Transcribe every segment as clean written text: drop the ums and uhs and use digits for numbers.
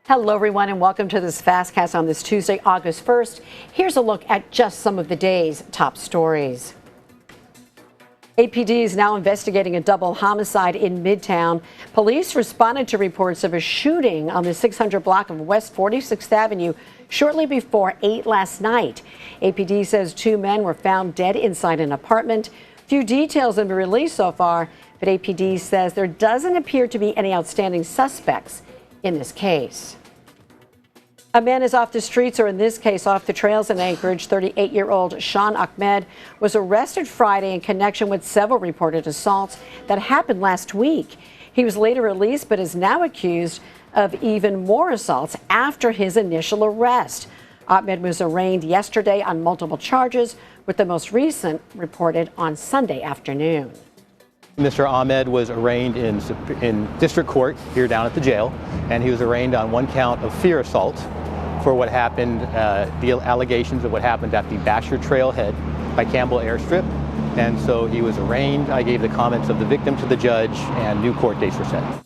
Hello, everyone, and welcome to this FastCast on this Tuesday, August 1st. Here's a look at just some of the day's top stories. APD is now investigating a double homicide in Midtown. Police responded to reports of a shooting on the 600 block of West 46th Avenue shortly before 8 last night. APD says two men were found dead inside an apartment. Few details have been released so far, but APD says there doesn't appear to be any outstanding suspects in this case. A man is off the streets, or in this case, off the trails in Anchorage. 38-year-old Sean Ahmed was arrested Friday in connection with several reported assaults that happened last week. He was later released, but is now accused of even more assaults after his initial arrest. Ahmed was arraigned yesterday on multiple charges, with the most recent reported on Sunday afternoon. Mr. Ahmed was arraigned in district court here down at the jail, and he was arraigned on one count of fear assault for what happened, the allegations of what happened at the Basher Trailhead by Campbell Airstrip. And so he was arraigned. I gave the comments of the victim to the judge, and new court dates were set.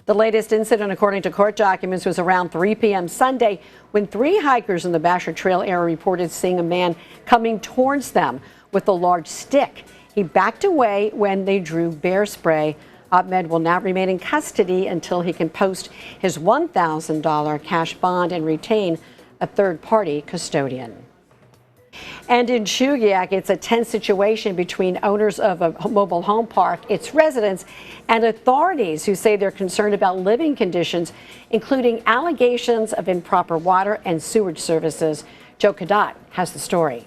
The latest incident, according to court documents, was around 3 p.m. Sunday when three hikers in the Basher Trail area reported seeing a man coming towards them with a large stick. He backed away when they drew bear spray. Ahmed will now remain in custody until he can post his $1,000 cash bond and retain a third-party custodian. And in Chugiak, it's a tense situation between owners of a mobile home park, its residents, and authorities who say they're concerned about living conditions, including allegations of improper water and sewage services. Joe Cadat has the story.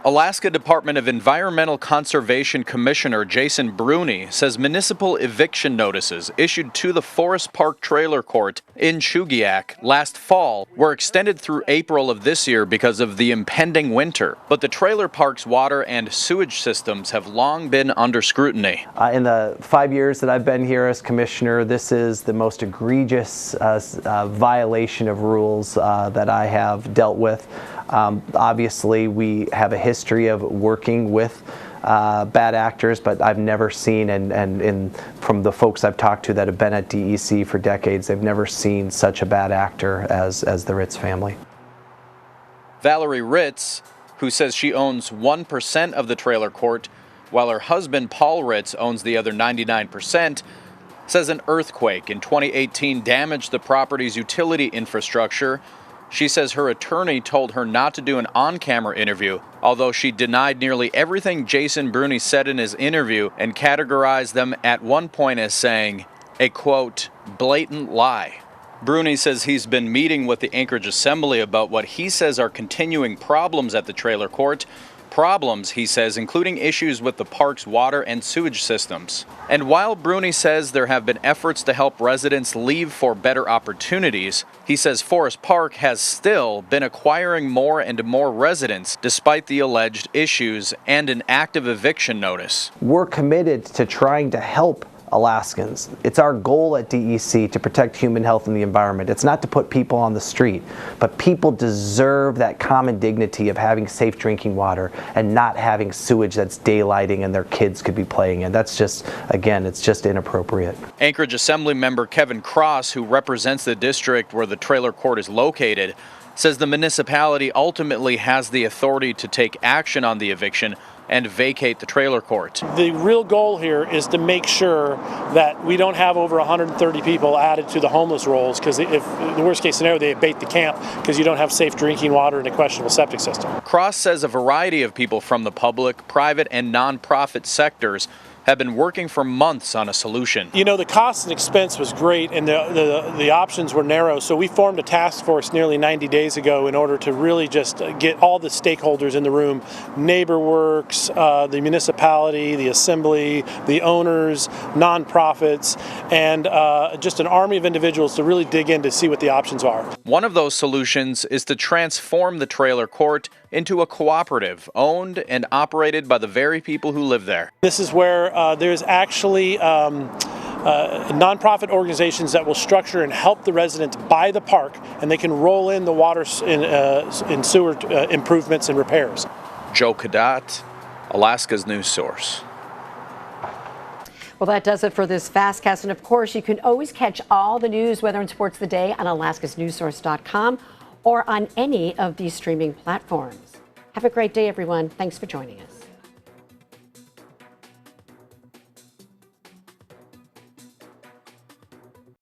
Alaska Department of Environmental Conservation Commissioner Jason Bruni says municipal eviction notices issued to the Forest Park Trailer Court in Chugiak last fall were extended through April of this year because of the impending winter. But the trailer park's water and sewage systems have long been under scrutiny. In the 5 years that I've been here as commissioner, this is the most egregious violation of rules that I have dealt with. Obviously, we have a history of working with bad actors, but I've never seen, and from the folks I've talked to that have been at DEC for decades, they've never seen such a bad actor as the Ritz family. Valerie Ritz, who says she owns 1% of the trailer court, while her husband Paul Ritz owns the other 99%, says an earthquake in 2018 damaged the property's utility infrastructure. She says her attorney told her not to do an on-camera interview, although she denied nearly everything Jason Bruni said in his interview and categorized them at one point as saying a, quote, blatant lie. Bruni says he's been meeting with the Anchorage Assembly about what he says are continuing problems at the trailer court. Problems, he says, including issues with the park's water and sewage systems. And while Bruni says there have been efforts to help residents leave for better opportunities, he says Forest Park has still been acquiring more and more residents despite the alleged issues and an active eviction notice. We're committed to trying to help Alaskans. It's our goal at DEC to protect human health and the environment. It's not to put people on the street, but people deserve that common dignity of having safe drinking water and not having sewage that's daylighting and their kids could be playing in. That's just, again, it's just inappropriate. Anchorage Assembly member Kevin Cross, who represents the district where the trailer court is located, says the municipality ultimately has the authority to take action on the eviction and vacate the trailer court. The real goal here is to make sure that we don't have over 130 people added to the homeless rolls, because if the worst case scenario, they abate the camp because you don't have safe drinking water and a questionable septic system. Cross says a variety of people from the public, private, and nonprofit sectors have been working for months on a solution. You know, the cost and expense was great, and the options were narrow, so we formed a task force nearly 90 days ago in order to really just get all the stakeholders in the room, NeighborWorks, the municipality, the assembly, the owners, nonprofits, and just an army of individuals to really dig in to see what the options are. One of those solutions is to transform the trailer court into a cooperative owned and operated by the very people who live there. This is where there's actually nonprofit organizations that will structure and help the residents buy the park, and they can roll in the water and sewer improvements and repairs. Joe Cadat, Alaska's news source. Well, that does it for this FastCast. And of course, you can always catch all the news, weather, and sports of the day on alaskasnewssource.com or on any of these streaming platforms. Have a great day, everyone. Thanks for joining us.